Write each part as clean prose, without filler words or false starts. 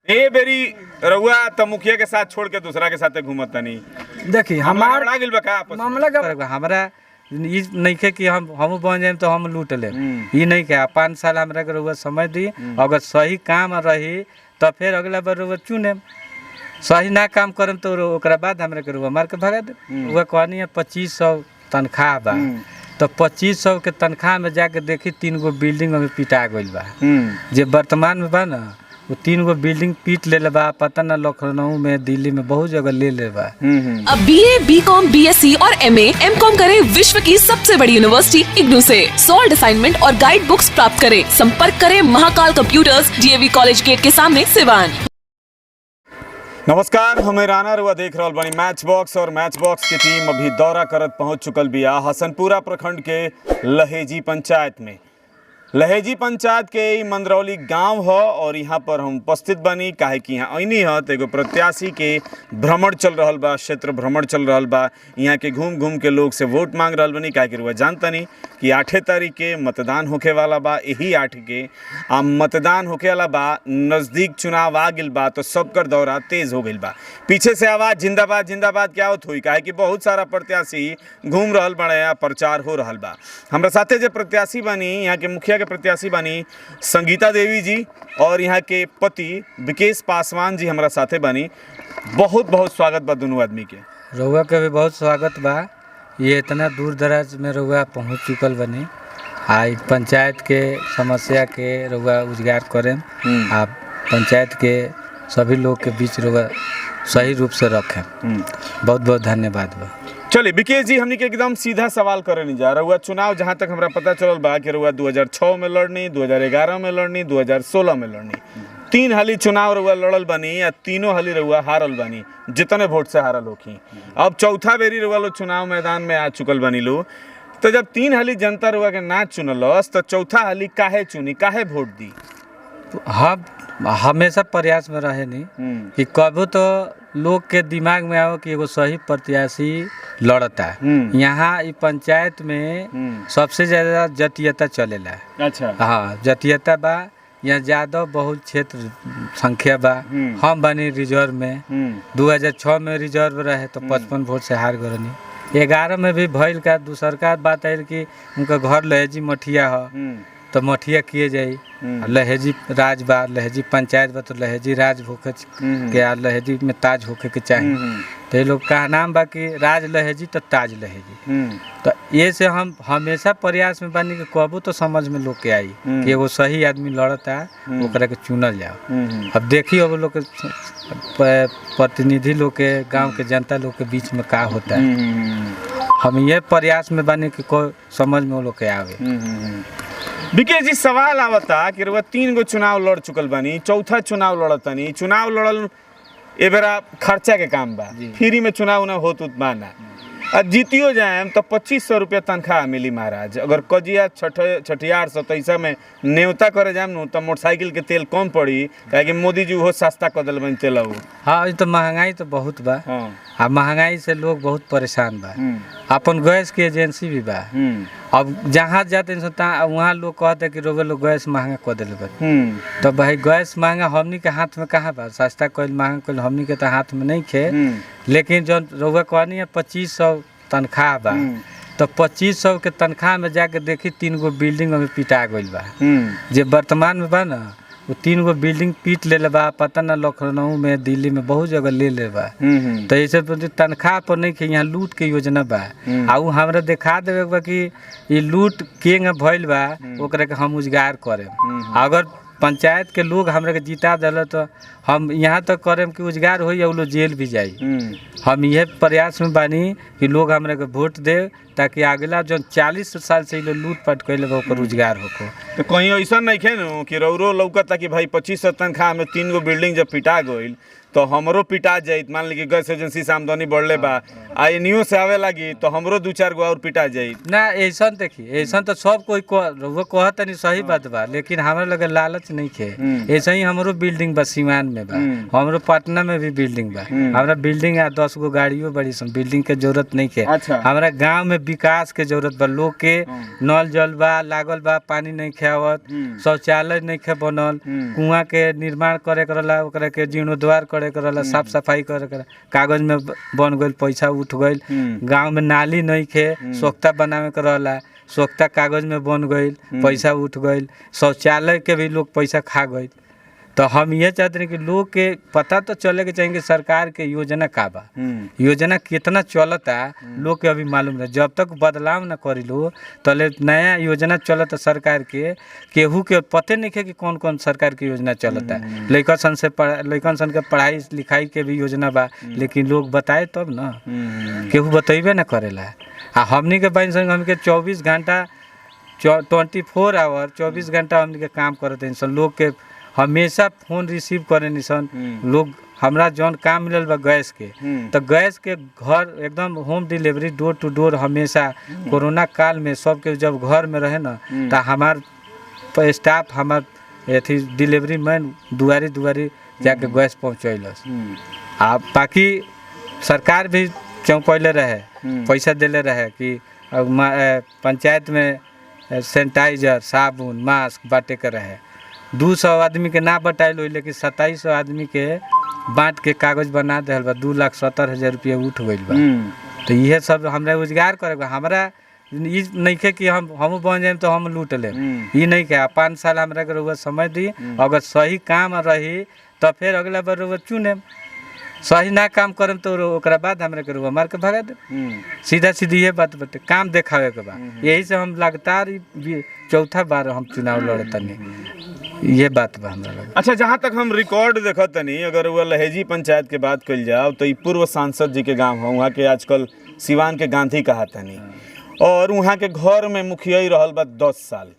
ए बेरी रउआ त मुखिया के साथ छोड़ के दूसरा के साथे घूमत तनी। देखी हमार गड़बड़ा गेल बा का आपस में? मामला का हमरा ई नहीं के कि हम बन जाए तो हम लूट ले ई नहीं के 5 साल हमरा के रउआ समय दी। अगर सही काम रही तो फिर अगला बार रउआ चुने। सही ना काम करम तो ओकरा बाद हमरा के रउआ मार के भगा दे। रउआ कहनी है 2500 तनख्वाह बा तो 2500 के तनख्वाह में जाके देखी 3 गो बिल्डिंग में पिटा गइल बा। जे वर्तमान में बा ना वो 3 गो बिल्डिंग पीट ले बा। पता ना लखनऊ में दिल्ली में बहुत जगह ले बा। अब BA, BCom, BSc और MA, MCom करें विश्व की सबसे बड़ी यूनिवर्सिटी इग्नू से। सॉल्ड असाइनमेंट और गाइड बुक्स प्राप्त करें। संपर्क करें Mahakal computers, DAV college gate के सामने, सिवान। नमस्कार, हमें राना रुआ देख रहल बानी मैच बॉक्स और मैच बॉक्स की टीम अभी दौरा करत पहुंच चुकल बिया हसनपुरा प्रखंड के लहेजी पंचायत में। लहेजी पंचायत के ई मंदरौली गांव ह और यहाँ पर हम उपस्थित बनी काहे कि यहाँ ऐनी ह तो एगो प्रत्याशी के भ्रमण चल रहल बा, क्षेत्र भ्रमण चल रहल बा। यहाँ के घूम घूम के लोग से वोट मांग रहल बनी काहे कि रुआ जानतनी कि 8 तारीख के मतदान होखे वाला बा। यही 8 के मतदान होखे वाला बा। नज़दीक चुनाव आ गिल बा तो सबकर दौरा तेज हो गइल बा। पीछे से आवाज़ जिंदाबाद जिंदाबाद क्या होत हुई काहे कि बहुत सारा प्रत्याशी घूम रहल बड़े, प्रचार हो रहल बा। हमरा साथे जे प्रत्याशी बनी, यहाँ के मुखिया प्रत्याशी बानी संगीता देवी जी और यहाँ के पति विकेश पासवान जी हमरा साथे बानी। बहुत बहुत स्वागत बा दोनों आदमी के। रउआ के भी बहुत स्वागत बा। ये इतना दूर दराज में रउआ पहुँच चुकल बनी। आई पंचायत के समस्या के रउआ उजागर करें। आप पंचायत के सभी लोग के बीच रउआ सही रूप से रखें। बहुत बहुत धन्यवाद बा। चलिए विकेश जी, हमने के एकदम सीधा सवाल करे नहीं जा रहा। चुनाव जहाँ तक हमरा पता चलल बा कि रउआ 2006 में लड़नी, 2011 में लड़नी, 2016 में लड़नी। 3 हाली चुनाव रउआ लड़ल बानी या तीनों हाली रउआ हारल बानी, जितने वोट से हारल होखी। अब चौथा बेरी रउआ लोग चुनाव मैदान में आ चुकल बानी लो। तो जब 3 हाली जनता रउआ के ना चुनलस तो चौथा हाली काहे चुनी, काहे वोट दी? हम हमेशा प्रयास में रहे नहीं कि कबो तो लोग के दिमाग में आओ कि एगो सही प्रत्याशी लड़ता। यहाँ ई पंचायत में सबसे ज्यादा जतीयता चलेला। अच्छा, हाँ जतीयता बा। यहाँ यादव बहुत क्षेत्र संख्या बा। हम बनी रिजर्व में 2006 में रिजर्व रहे तो 55 वोट से हार गनी। 11 में भी भइल का दूसर का बात है कि उनका घर लहेजी मठिया है तो मठिया किए जाई। लहेजी राज बा, लहेजी पंचायत बा तो लहेजी राज होके के लहेजी में ताज होके के चाहिए। तो ये लोग का नाम बा कि राज लहेजी तो ताज लहेजी। तो ये से हम हमेशा प्रयास में बानी कि कबू तो समझ में लोग के आई कि एगो सही आदमी लड़ता ओकरा के चुनल जाओ। अब देखिए अब लोग के प्रतिनिधि लोग के गाँव के जनता लोग के बीच में का होता है। हम ये प्रयास में बानी कि कोई समझ में वो लोग के आवे। विकेश जी, सवाल आवता कि रउआ 3 गो चुनाव लड़ चुकल बानी, चौथा चुनाव लड़तनी। चुनाव लड़ल ए बेरा खर्चा के काम बा, फ्री में चुनाव ना होत बाना। अब जीतियो जाए तो 2500 रुपया तनख्वाह मिली महाराज। अगर कजिया छठियार 27 में न्योता करे जाम नु तो मोटरसाइकिल के तेल कम पड़ी काहे कि मोदी जी वो सस्ता कर दिल बन तेल। हाँ, तो महंगाई तो बहुत बा। हाँ, महंगाई से लोग बहुत परेशान बा। अपन गैस की एजेंसी भी बा। अब जहाँ जाते वहाँ लोग कहते कि रोगे लोग गैस महंगा कर दिले बा। तो भाई गैस महंगा हमनी के हाथ में कहाँ बा? सस्ता कोई महंगा कोई हमनी के तो हाथ में नहीं खे। लेकिन जो रोगा कहनी है 2500 तनख्वाह बा तो 2500 के तनख्वाह में जाके देखी 3 गो बिल्डिंग में पिटा गइल बा। जे वर्तमान में बा ना वो 3 गो बिल्डिंग पीट ले बा। पता ना लखनऊ में दिल्ली में बहुत जगह ले बा। तो ऐसे तनख्वाह पर नहीं के यहाँ लूट के योजना बा। आ उ हमरा दिखा देवे बा कि ये लूट के भइल बा ओकरा के हम उजागर करे। अगर पंचायत के लोग हमरा के जिता दिल तो हम यहाँ तक करें कि उजागर हो या लोग जेल भी जाई। हम ये प्रयास में बानी कि लोग हमरा के वोट दे ताकि अगला जो 40 साल से लोग लूटपाट कैले बा ओकर उजागर होको। तो कहीं ऐसा नहीं खे नु कि रौरो लौकता कि भाई 2500 तनख्वाह में 3 गो बिल्डिंग जब पिटा गइल तो हमरो पिटा जाइत। मान ली कि गैस एजेंसी से आमदनी बढ़ले बा आ एनियो से आवे लगी तो हमरो 2-4 गो और पिटा जाइत ना। ऐसा देखी, ऐसा तो सब कोई वो कहत नहीं, सही बात बा, लेकिन हमारे लगे लालच नहीं खे। ऐसा ही हमरो बिल्डिंग बा सीवान में बा, हमरो पटना में भी बिल्डिंग बा। हमारा बिल्डिंग है 10 गो गाड़ियों बड़ी सन, बिल्डिंग के जरूरत नहीं खे। हमारा गाँव में विकास के जरूरत बा, लोग के नल जल बा लागल बा, पानी नहीं खावत, शौचालय नहीं खे बनल, कुआं के निर्माण करे करला, ओकरा के जीर्णोद्वार करे करला, साफ सफाई करे कर, कागज में बन गइल, पैसा उठ गइल। गांव में नाली नहीं खे, सोख्ता बनावे करला, सोख्ता कागज में बन गइल, पैसा उठ गइल। शौचालय के भी लोग पैसा खा गइल। तो हम ये चाहते हैं कि लोग के पता तो चले के चाहिए कि सरकार के योजना का बा, योजना कितना चलता लोग के अभी मालूम है। जब तक बदलाव ना करी लो तले नया योजना चलता सरकार के, केहू के पते नहीं है कि कौन कौन सरकार की योजना चलता। लइकन सन के पढ़ाई लिखाई के भी योजना बा, लेकिन लोग बताए तब ना, केहू बतेबे ना करेला। आ हमनी के बहन संग हमके 24 घंटा 24 आवर 24 घंटा हमनी के काम करते हैं। लोग के हमेशा फोन रिसीव करे निसन लोग। हमरा जौन काम मिलल बा गैस के, तो गैस के घर एकदम होम डिलीवरी डोर टू डोर हमेशा। कोरोना काल में सबके जब घर में रहे ना, तो हमार स्टाफ, हमार अथी डिलीवरी मैन दुआरी जाके गैस पहुँचैलस। आ बाकी सरकार भी चौंकैले रहे, पैसा दिले रहे कि पंचायत में सैनिटाइजर, साबुन, मास्क बांटे के रहे। 200 आदमी के ना बटाइल हो, लेकिन 2700 आदमी के बांट के कागज बना दिल बा। 2,70,000 रुपया उठ गइल बा। तो यह सब हमरा रोजगार करे। हमरा ई नहीं के कि हम बन जाए तो हम लूट ले, ये नहीं के। 5 साल हमरा के रउआ समय दी, अगर सही काम रही तो फिर अगला बार रउआ चुने। सही ना काम करम तो ओकरा बाद हमरा के रउआ मार के भगा दे। सीधा सीधी ये बात बटे, काम देखावे के बा। यही से हम लगातार 4था बार हम चुनाव लड़तनी, ये बात बा हमरा लगे। अच्छा, जहाँ तक हम रिकॉर्ड देखत तनी, अगर वो लहेजी पंचायत के बात कल जाओ तो ये पूर्व सांसद जी के गांव है, वहाँ के आजकल सिवान के गांधी कहा तनी, और वहाँ के घर में मुखिया ही रहल बा 10 साल।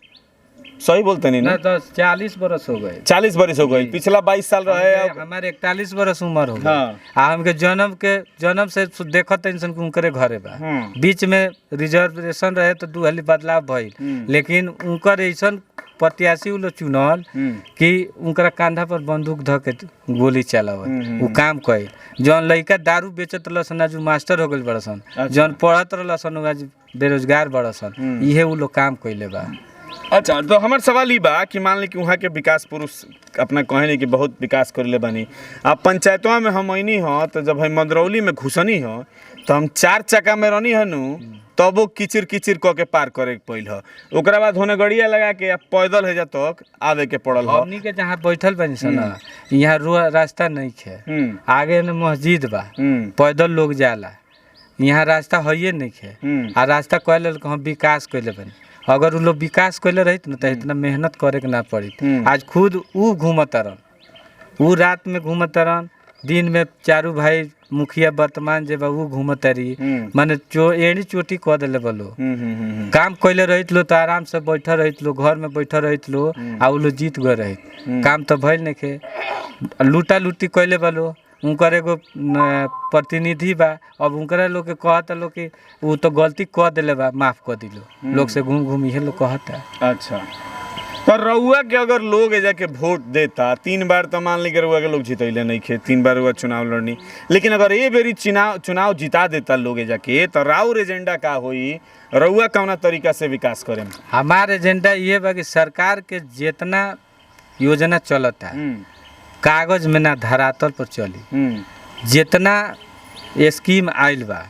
सही बोलते नहीं ना? 40 बरस हो गए। 40 बरस हो गए। पिछला 22 साल रहे। हमारे 41 बरस उम्र हो गई। हमके जन्म से देखत इंसान के उनकरे घरे बा। बीच में रिजर्वेशन रहे तो 2 हाली बदलाव भइल, लेकिन उनकर ऐसा प्रत्याशी उ लोग चुनल कि उनकरा कांधा पर बंदूक धऽ के गोली चलावल। वो काम कइल। जौन लइका दारू बेचत रहसन आज मास्टर हो गइल बड़सन, जौन पढ़त रहसन आज बेरोजगार बड़सन। इहे उ लोग काम कइले बा। अच्छा, तो हमार सवाल ई बा कि मान ली कि वहाँ के विकास पुरुष अपना कहे नहीं कि बहुत विकास करले बानी। आप पंचायतवा में हम अइनी हो तो जब हम मंदरौली में घुसनी हो तो हम 4 चक्का में रहनी हनु, तब वो किचिर कह के पार करे के पड़ल हो। ओकरा बाद होने गड़िया लगा के पैदल है जा तक आवे के पड़ल हो। हमनी के जहाँ बैठल बानी सन यहाँ रास्ता नहीं है। आगे न मस्जिद बा, पैदल लोग जाला। यहाँ रास्ता है नहीं है। आ रास्ता कहले हम विकास कैले बानी। अगर उ लोग विकास कैले रहित न तो इतना मेहनत करे के ना पड़ी। आज खुद उ घूमत रहन, उ रात में घूमत रहन, दिन में चारू भाई मुखिया वर्तमान जे बा उ घूमत रही। माने एड़ी चोटी कह दिले बोलो। काम कैले रहित लो तो आराम से बैठा रहित लो, घर में बैठा रहित लो, आ उ लोग जीत गए रहित। काम तो भइल नहीं खे। लूटा लूटी कैले बोलो। उनकर एगो प्रतिनिधि बा, अब उनकरा लोग के कहता लोग कि वो तो गलती कह दिले बा, माफ कर दिलो। लोग से घूम इहे लोग कहता। अच्छा, पर रउआ के अगर लोग जाके वोट देता 3 बार, तो मान ली कि रउआ के लोग जितैले नहीं खे, 3 बार रउआ चुनाव लड़नी, लेकिन अगर ये बेरी चुनाव जिता देता लोग जाके, तो राउर एजेंडा का होई? रउआ कौना तरीका से विकास करें? हमार एजेंडा ये बा कि सरकार के जितना योजना चलता कागज में ना धरातल पर चली। जितना स्कीम आइल बा,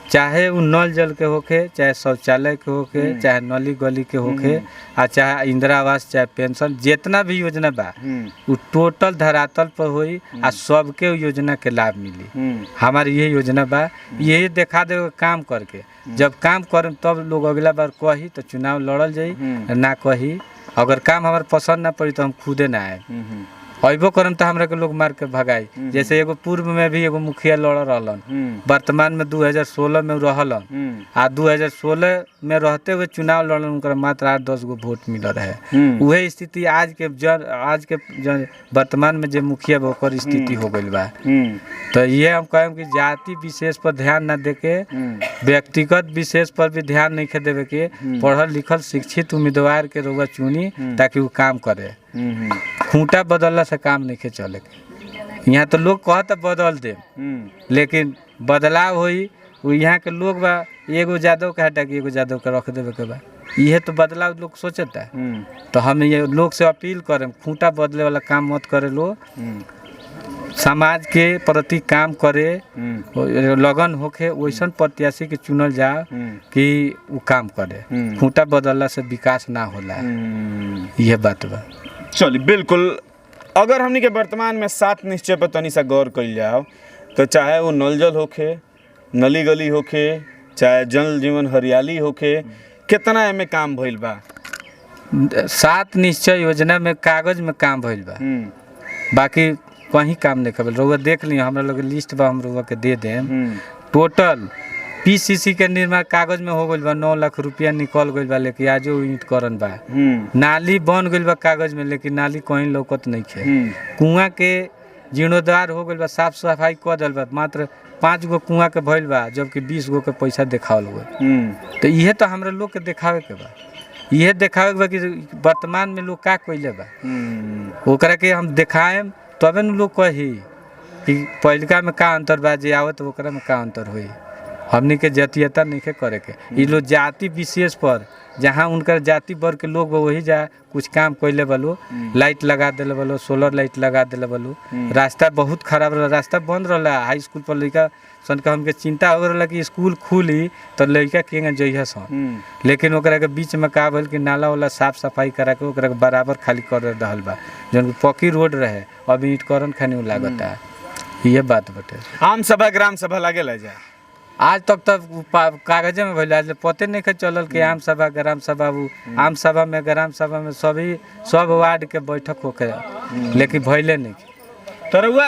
चाहे वो नल जल के होके, चाहे शौचालय के होके, चाहे नली गली के होके, आ चाहे इंदिरा आवास, चाहे पेंशन, जितना भी योजना बा वो टोटल धरातल पर होई आ सबके योजना के लाभ मिली। हमारी ये योजना बा, यही देखा दे काम करके। जब काम करम तब लोग अगला बार कही तो चुनाव लड़ल जाई, ना कही अगर काम हमारे पसंद ना पड़ी तो हम खुदे ना आए। अबो करम तो हमरा के लोग मार के भगाई। जैसे एगो पूर्व में भी एगो मुखिया लड़ रहलन, वर्तमान में 2016 में रहलन, आ 2016 में रहते हुए चुनाव लड़लन, उनका मात्र 8-10 गो वोट मिल रहे। वही स्थिति आज के वर्तमान में जो मुखिया बा ओकर स्थिति हो गई बा। तो ये हम कहें कि जाति विशेष पर ध्यान न देके व्यक्तिगत विशेष पर भी ध्यान नहीं देवे के, पढ़ल लिखल शिक्षित उम्मीदवार के रउआ चुनी ताकि वो काम करे। खूंटा बदलला से काम नहीं चले। यहाँ तो लोग कहता बदल दे, लेकिन बदलाव होई वो यहाँ के लोग बा एगो यादव के हटा के एगो यादव के रख देवे के बा, यह तो बदलाव लोग सोचता है। तो हम ये लोग से अपील करें, खूंटा बदले वाला काम मत करे लो, समाज के प्रति काम करे, लगन होके वैसन प्रत्याशी के चुनल जाए कि वो काम करे। खूंटा बदलला से विकास ना होला, यह बात बा। चलिए बिल्कुल, अगर हमनी के वर्तमान में 7 निश्चय पर तनी सा गौर कइल जाओ तो चाहे वो नल जल होखे, नली गली होखे, चाहे जल जीवन हरियाली होखे, कितना एमे काम भइल बा। 7 निश्चय योजना में कागज में काम भइल बा, बाकी कहीं काम नहीं कर। रउआ देख ली, हमरा लोग लिस्ट बा, हम रउआ के दे देम। टोटल पीसीसी के निर्माण कागज में हो गइल बा, 9 लाख रुपया निकल गइल बा, लेकिन आजो ईंट करन बा। नाली बन गइल बा कागज में, लेकिन नाली कहीं लौकत नहीं खे। कुआं के जीर्णोद्धार हो गइल बा, साफ सफाई कर दिल बा, मात्र 5 गो कुआं के भइल बा, जबकि 20 गो के पैसा देखावल हुआ। तो इहे तो हमरा लोग के देखावे के बा, इहे देखावे के बा कि वर्तमान में लोग का कइले बा, ओकरा के हम देखाएम तबे न लोग कही कि पहिलका में का अंतर बा, जे आवत ओकरा में का अंतर होई। हमनी के जातीयता नहीं करे के, ये लोग जाति विशेष पर जहाँ उनका जाति वर्ग के लोग वही जा कुछ काम कैले बलो, लाइट लगा दिले बलो, सोलर लाइट लगा दिले बलो। रास्ता बहुत खराब रहा, रास्ता बंद रहा। हाई स्कूल पर लड़का सन के हमके चिंता हो रहा कि स्कूल खुली तो लड़का केंगे जइहा सन, लेकिन ओकरा के बीच में का भइल कि नाला वाला साफ सफाई करा के ओकरा के बराबर खाली कर रहल बा, जौन पक्की रोड रहे अभी ईंट करन खानी लागता। ये बात बटे। आम सभा ग्राम सभा लागेला जा आज तक कागजे में भइल, आज पते नहीं के चलल कि आम सभा ग्राम सभा, आम सभा में ग्राम सभा में सब वार्ड के बैठक होके, लेकिन भइले नहीं। तो रउआ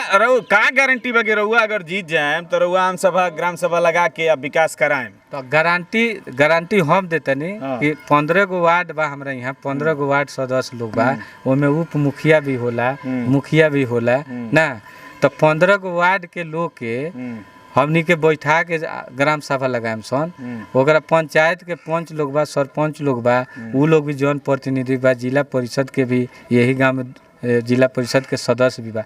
का गारंटी बा कि रउआ अगर जीत जाए तो रउआ आम सभा ग्राम सभा लगा के अब विकास कराएम? तो गारंटी हम देतनी कि 15 गो वार्ड बा हमरा यहाँ, 15 गो वार्ड सदस्य लोग बा, ओमे उप मुखिया भी होला, मुखिया भी होला ना। तो 15 गो वार्ड के लोग के हमनी के बैठा के ग्राम सभा लगाएम सन। ओकरा पंचायत के पंच लोग बा, सरपंच लोग बा, उ लोग भी जन प्रतिनिधि बा, जिला परिषद के भी यही गांव में जिला परिषद के सदस्य भी बा,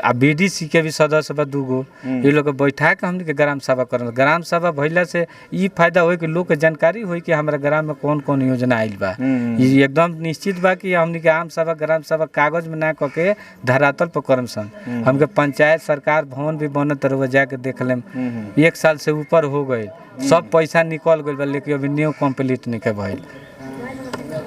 आ बीडीसी के भी सदस्य बा 2 गो। ये लोग बैठा के हमनी के ग्राम सभा करन। ग्राम सभा भइला से ई फायदा होई कि लोग के जानकारी होई कि हमारा ग्राम में कौन कौन योजना आइल बा। ये एकदम निश्चित बा कि हमनी के आम सभा ग्राम सभा कागज में ना करके धरातल पर करम सन। हमके पंचायत सरकार भवन भी बनत रह जाके देख लेम, 1 साल से ऊपर हो गए, सब पैसा निकल गइल बा, लेकिन अभी न्यू कंप्लीट नहीं के भइल।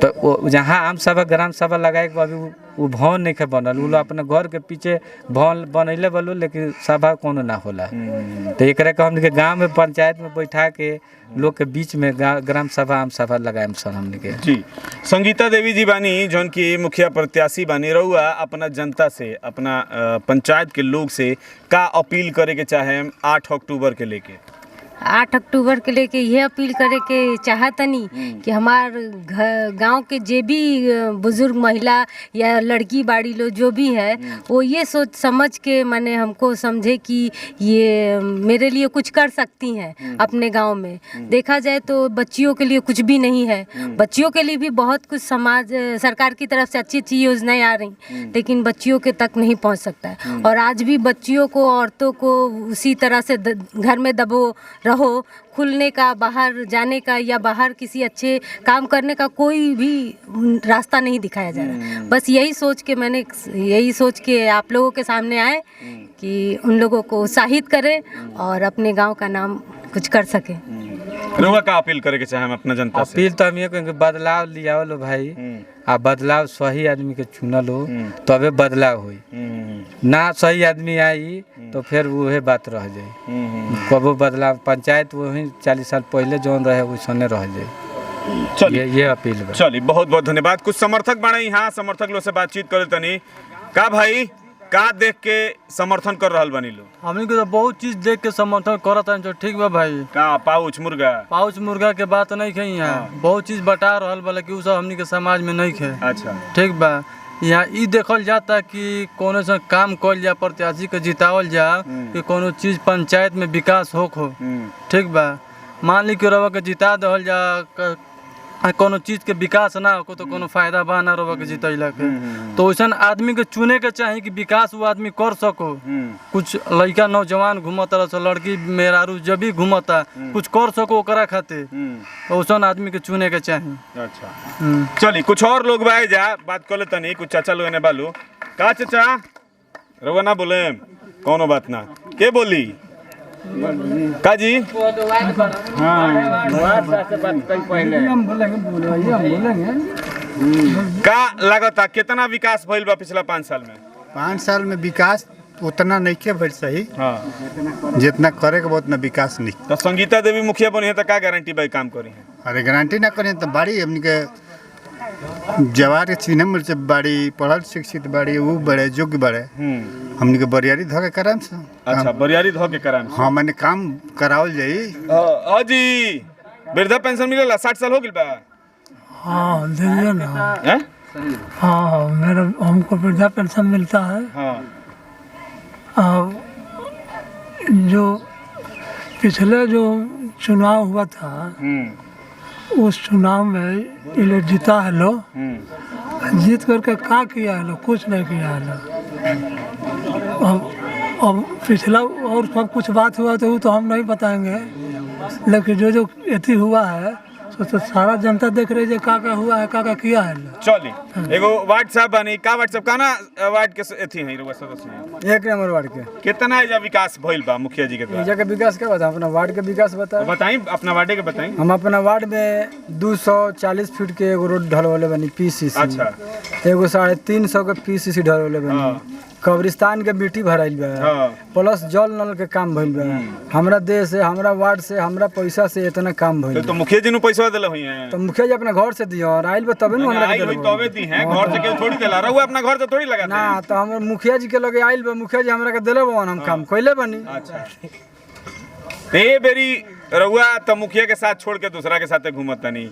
तो जहाँ आम सभा ग्राम सभा लगाए के अभी वो भवन नहीं के बनल, वो अपने घर के पीछे भवन बनैले बलो, लेकिन सभा कोनो ना होला। तो एक हम के गाँव में पंचायत में बैठा के लोग के बीच में ग्राम सभा आम सभा लगाए सन हमने के। जी, संगीता देवी जी बानी जौन की मुखिया प्रत्याशी बानी, रउआ अपना जनता से, अपना पंचायत के लोग से का अपील करे के चाहे 8 अक्टूबर के लेके? 8 अक्टूबर के लेके यह अपील करे के चाहतनी कि हमार गांव के जे भी बुजुर्ग महिला या लड़की बाड़ी लो जो भी है, वो ये सोच समझ के माने हमको समझे कि ये मेरे लिए कुछ कर सकती हैं अपने गांव में। देखा जाए तो बच्चियों के लिए कुछ भी नहीं है, बच्चियों के लिए भी बहुत कुछ समाज सरकार की तरफ से अच्छी अच्छी योजनाएं आ रही, लेकिन बच्चियों के तक नहीं पहुंच सकता है। और आज भी बच्चियों को, औरतों को उसी तरह से घर में दबो रहो, खुलने का, बाहर जाने का या बाहर किसी अच्छे काम करने का कोई भी रास्ता नहीं दिखाया जा रहा। बस यही सोच के आप लोगों के सामने आए कि उन लोगों को उत्साहित करें और अपने गांव का नाम कुछ कर सके। रउआ का अपील करे के चाहे हम अपना जनता से? अपील तो हम ये कहेंगे बदलाव लियाओ लो भाई, आ बदलाव सही आदमी के चुन लो तबे बदलाव होई। ना सही आदमी आई तो फिर वही बात रह जाए। कबो बदलाव पंचायत वही 40 साल पहले जौन रहे वैसने रह जाए। ये अपील बा। चलिए बहुत बहुत धन्यवाद। कुछ समर्थक बने यहाँ, समर्थक लोग से बातचीत करे तनी का भाई का देख के समर्थन कर रहल बनी लोग? हमनी के तो बहुत चीज देख के समर्थन करत हन, जो ठीक बा भाई। का पाउच मुर्गा? पाउच मुर्गा के बात नहीं है यहाँ, बहुत चीज बता रहल बा कि उ सब हमनी के समाज में नहीं है। अच्छा ठीक बा, यहाँ ई देखल जाता कि कोनो से काम कल जा, प्रत्याशी के जितावल जा कि कोनो चीज पंचायत में विकास हो। ठीक बा, मान ली कि रवा के जिता दहल जा, कोनो चीज के विकास ना हो तो कोनो फायदा बा ना रवा के जितैला के। तो वैसन आदमी के चुने के चाही कि विकास वो आदमी कर सको। कुछ लड़का नौजवान घूमता रह, लड़की मेहरारू जब भी घूमता कुछ कर सको ओकरा खातिर, तो वैसन आदमी के चुने के चाही। अच्छा चली कुछ और लोग बाए जा बात कर ले तनी। कुछ चाचा लोग ने बालू का चाचा रवा ना बोले कोनो बात ना के बोली का जी? का लागता कितना विकास भइल बा पिछला 5 साल में? 5 साल में विकास उतना नहीं के भइल सही। जितना करे के उतना विकास नहीं। तो संगीता देवी मुखिया बनी है तो का गारंटी भाई काम करी है? अरे गारंटी ना करें तो बाड़ी हमनी के जवार के चिन्ह में से बाड़ी पढ़ल शिक्षित बाड़ी, वो बड़े योग्य बड़े, हमनी के बरियारी धो के कराम से। अच्छा बरियारी धो के कराम से? हाँ मैंने काम करावल जाई। जी वृद्धा पेंशन मिलेला 60 साल हो गइल बा? हाँ दीजिए ना। हैं? हाँ मेरा हमको वृद्धा पेंशन मिलता है। हाँ जो पिछले जो चुनाव हुआ था उस चुनाव में ये लोग जीता है लो, जीत करके क्या किया है लो? कुछ नहीं किया है लो। अब पिछला और सब कुछ बात हुआ तो वो तो हम नहीं बताएंगे, लेकिन जो जो एथी हुआ है तो सारा जनता देख रही है का हुआ है, का किया है। चली एगो व्हाट्सएप बनी का व्हाट्सएप का ना वार्ड के एथी है रउआ सदस्य 1 नंबर वार्ड के कितना एजा विकास भइल बा मुखिया जी के द्वारा? एजा के विकास क्या बता, अपना वार्ड के विकास बता। बताई अपना वार्ड के बताई। हम अपना वार्ड में 240 फीट के एगो रोड ढलवले बनी पीसीसी। अच्छा एगो 350 के पीसीसी ढलवले बनी। कब्रिस्तान के मिट्टी भराइल बा, प्लस जल नल के काम भइल बा। हमरा देश से, हमरा वार्ड से, हमरा पैसा से इतना काम भइल। तो मुखिया जी नु पैसा देले होई है? तो मुखिया जी अपना घर से दियो और आइल बा तबे न हमरा के तबे दी है, घर से केहू थोड़ी देला। रउआ अपना घर से थोड़ी लगाते ना। तो हमर मुखिया जी के लगे आइल बा, मुखिया जी हमरा के देले बा, हम काम कइले बनी। अच्छा ए बेरी रउआ तो मुखिया के साथ छोड़ के दूसरा के साथे घूमत तनी।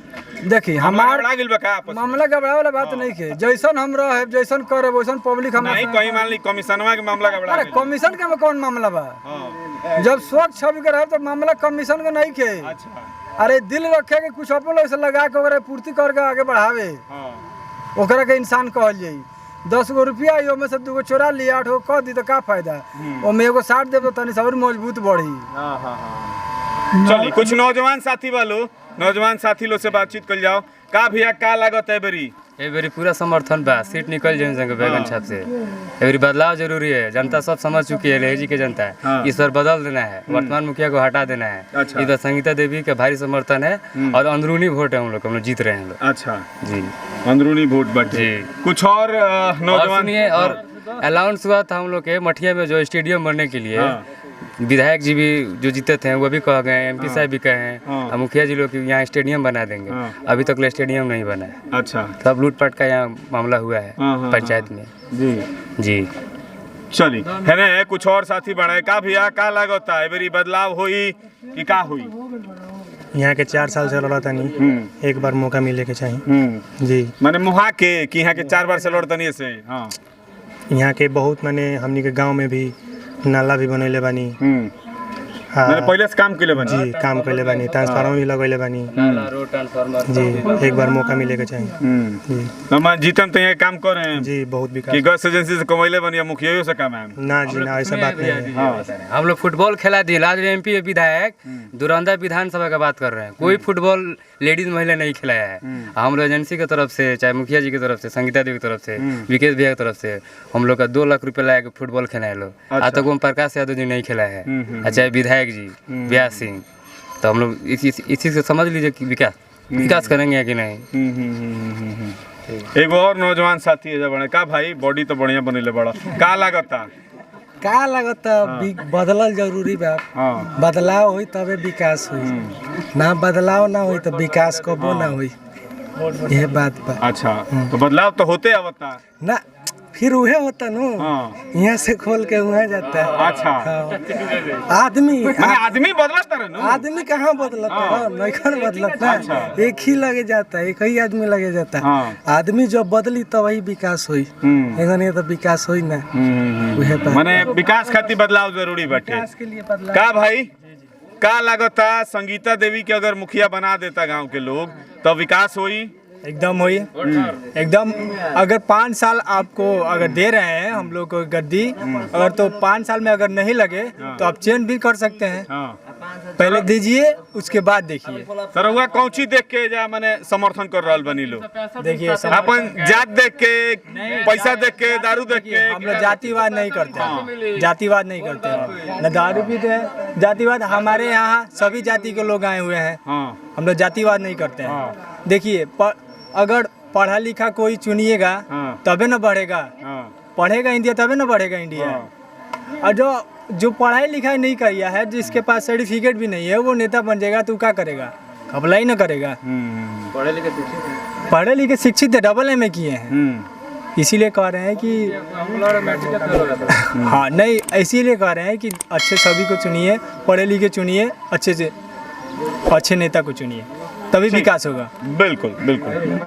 देखी हमार लागिल बा का आपस में? मामला गबड़ा वाला बात नहीं के, जैसन हम रहे जैसन करे वैसन पब्लिक हमरा नहीं कहीं मान ली कमीशनवा के मामला गबड़ा अरे गेल। कमीशन के में कौन मामला बा? हां जब स्वच्छ छवि के रहे तो मामला कमीशन के नहीं के। अच्छा अरे दिल रखे के कुछ अपन लोग से लगा के ओकरा पूर्ति करके आगे बढ़ावे, हां ओकरा के इंसान कहल जाई। 10 गो रुपया आई ओमे से 2 गो चोरा लिया, 8 गो कह दी तो का फायदा? ओमे एगो 60 देब तो तनी और मजबूत बढ़ी। हां हां चली कुछ नौजवान साथी वालो नौजवान साथी लोग से बातचीत कर जाओ। का भैया का लागत है बेरी? ए बेरी पूरा समर्थन बा, सीट निकल जाए संग बैगन छाप से। ए बेरी बदलाव जरूरी है, जनता सब समझ चुकी है, लहेजी के जनता है। इस बार बदल देना है, वर्तमान मुखिया को हटा देना है। अच्छा। इधर संगीता देवी का भारी समर्थन है और अंदरूनी वोट है, हम लोग जीत रहे हैं लोग। अच्छा जी अंदरूनी वोट बटे जी। कुछ और नौजवान सुनिए, और अलाउंस हुआ था हम लोग के मठिया में जो स्टेडियम बनने के लिए, विधायक जी भी जो जीते थे वो भी कह गए, एमपी साहब भी कहे हैं, और मुखिया जी लोग यहाँ स्टेडियम बना देंगे। अभी तक स्टेडियम नहीं बना है। अच्छा सब लूटपाट का यहाँ मामला हुआ है पंचायत में। जी जी चली है ना कुछ और साथी बढ़े का भैया का लागता है बेरी बदलाव होई कि का होई? यहाँ के 4 साल से लड़ा नहीं, एक बार मौका मिले के चाहिए। जी माने मुहा के कि यहाँ के 4 बार से लड़तनी से? हाँ यहाँ के बहुत माने हमनी के गांव में भी नाला भी बनैले बानी। मैंने पहले से काम केले बनी। जी काम कैले बानी, ट्रांसफार्मर भी लगैले बानी। रोड ट्रांसफार्मर जी एक बार मौका मिले के चाहिए। जी हम जीतम तो यहाँ काम कर रहे हैं जी बहुत विकास कि गैस एजेंसी से कमैले बनी या मुखिया से काम है? ना जी ना, ऐसा बात नहीं है। हम लोग फुटबॉल खेला दिए, आज एमपी विधायक दुरंदा विधानसभा का बात कर रहे हैं, कोई फुटबॉल लेडीज महिला नहीं खिलाया है। हम लोग एजेंसी की तरफ से, चाहे मुखिया जी की तरफ से, संगीता देवी की तरफ से, विकेश भैया की तरफ से, हम लोग का 2 लाख रुपए लाया फुटबॉल खेलाए लोग। आज तक ओम प्रकाश यादव जी नहीं खिलाया है, चाहे विधायक जी व्यास सिंह। तो हम लोग इसी से समझ लीजिए कि विकास करेंगे कि नहीं। एगो और नौजवान साथी है जब का भाई बॉडी तो बढ़िया बनेले बड़ा का लागता? का लगता बदलल जरूरी बा। बदलाव होई तबे विकास होई, ना बदलाव ना होई तो विकास कबो ना होई। यह बात बा। अच्छा तो बदलाव तो होते आवता ना, फिर वह होता नो यहाँ से खोल के वहाँ जाता है। अच्छा आदमी आदमी बदलता रहे ना, आदमी कहाँ बदलता है, नैखन बदलता है, एक ही लगे जाता है, एक ही आदमी लगे जाता है। आदमी जब बदली तब वही विकास हुई, एगन ये तो विकास हुई ना। माने विकास खातिर बदलाव जरूरी बाटे। का भाई का लागता संगीता देवी के अगर मुखिया बना देता गांव के लोग तो विकास होई? एकदम हुई, एकदम। अगर 5 साल आपको अगर दे रहे हैं हम लोग को गद्दी, अगर तो 5 साल में अगर नहीं लगे तो आप चेंज भी कर सकते हैं। पहले दीजिए उसके बाद देखिए। सर हुआ कौची देख के जा माने समर्थन कर रहल बनी लोग? देखिए अपन जात देख के, पैसा देख के, दारू देख के? हम लोग जातिवाद नहीं करते हैं, जातिवाद नहीं करते हैं, न दारू पीते हैं। जातिवाद हमारे यहाँ सभी जाति के लोग आए हुए हैं, हम लोग जातिवाद नहीं करते हैं। देखिए अगर पढ़ा लिखा कोई चुनिएगा तबे न बढ़ेगा, पढ़ेगा इंडिया तबे न बढ़ेगा इंडिया। और जो पढ़ाई लिखाई नहीं किया है, जिसके पास सर्टिफिकेट भी नहीं है, वो नेता बन जाएगा तो क्या करेगा? अप्लाई न करेगा। पढ़े लिखे शिक्षित डबल MA किए हैं, इसीलिए कह रहे हैं कि हाँ नहीं, इसीलिए कह रहे हैं कि अच्छे सभी को चुनिए, पढ़े लिखे चुनिए, अच्छे से अच्छे नेता को चुनिए, तभी विकास होगा। बिल्कुल बिल्कुल।